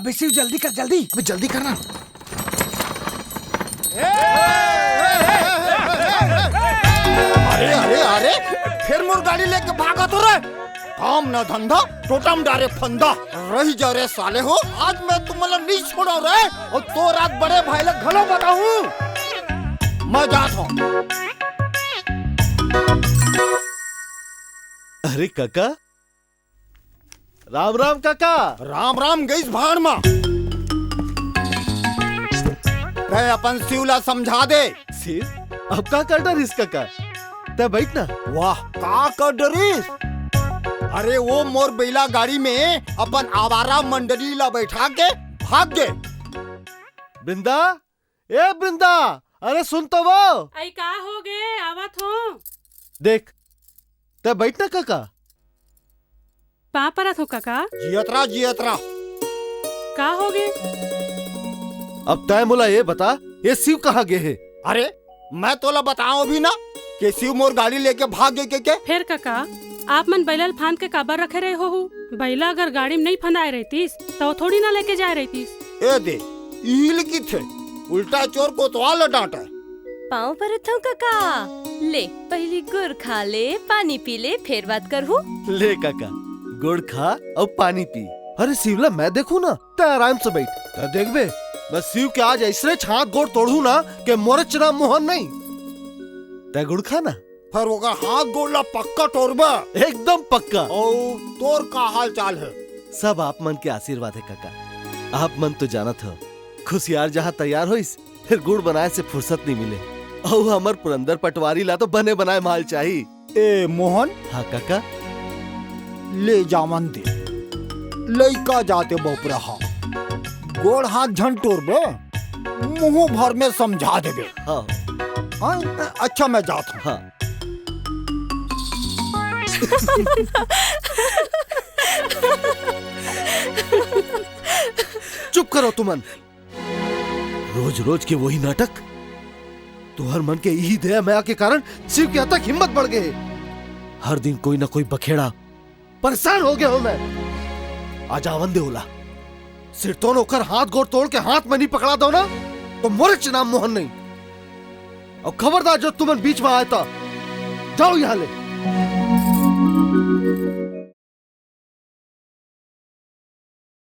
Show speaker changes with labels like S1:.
S1: अबे शिव जल्दी कर, जल्दी,
S2: अबे जल्दी करना।
S3: अरे अरे अरे, फिर मोर गाड़ी लेके भागा तो रे। काम ना धंधा, टोटम डारे फंदा। रही जा रे साले हो, आज मैं तुम्हारा नहीं छोड़ो रे। और तो रात बड़े भाई लोग घलो बताऊं। मैं जाता हूँ।
S2: अरे काका, राम राम काका।
S3: राम राम गई भाड़ में। मैं अपन शिवला समझा दे।
S2: शिव, अब का कर डरिस काका? तै बैठ ना।
S3: वाह, का कर डरिस? अरे वो मोर बैला गाड़ी में अपन आवारा मंडली ला बैठा के भाग गए।
S2: बृंदा, ए बृंदा, अरे सुन तो वो।
S4: आई का हो गए, आवत हो।
S2: देख, तै बैठ ना काका।
S4: पा परत हो काका?
S3: जियतरा जियतरा।
S4: का हो गए?
S2: अब तय मुला ये बता, ये शिव कहाँ गए है?
S3: अरे मैं तोला बताऊं भी ना कि शिव मोर गाड़ी लेके भाग गए के?
S4: फिर काका, आप मन बैलल फांद के काबर रखे रहे हो? बैला अगर गाड़ी में नहीं फंदाए रहतीस तो थोड़ी ना लेके जाए रहतीस।
S3: ए दे, इहिल की थे, उल्टा चोर को तो आला डांटा।
S5: पाँव पर थो काका। ले पहली गुड़ खा ले, पानी पी ले, फिर बात करहू।
S2: ले काका, गुड़ खा और पानी पी। अरे शिवला, मैं देखू ना, तै आराम से बैठ। तै देख बे, मैं शिव के आज ऐसे छात गोड़ तोड़ू ना कि मोरे चना मोहन नहीं। तै गुड़ खा ना।
S3: फिर ओकर हाथ गोड़ला पक्का तोड़बा।
S2: एकदम पक्का।
S3: और तोर का हाल चाल है?
S2: सब आप मन के आशीर्वाद है काका। आप मन तो जानत हो, खुशियार जहाँ तैयार होइस, फिर गुड़ बनाए से फुर्सत नहीं मिले। और हमर पुरंदर पटवारी ला तो बने बनाए माल चाहिए।
S3: ए मोहन।
S2: हाँ काका।
S3: ले जावन दे, लइका जाते बोपरा हा, गोड़ हाथ झन तोड़बे, मुंह भर में समझा देबे।
S2: हाँ
S3: हाँ, अच्छा मैं जाता हूँ।
S2: हाँ। चुप करो तुमन। रोज रोज के वही नाटक। तुहर मन के यही दया माया के कारण शिव के तक हिम्मत बढ़ गए। हर दिन कोई ना कोई बखेड़ा। परेशान हो गया हूं मैं। आज आवन दे होला, सिर तो नौकर हाथ गोड़ तोड़ के हाथ में नहीं पकड़ा दो ना तो मोरे नाम मोहन नहीं। और खबरदार जो तुमन बीच में आया था, जाओ यहां ले।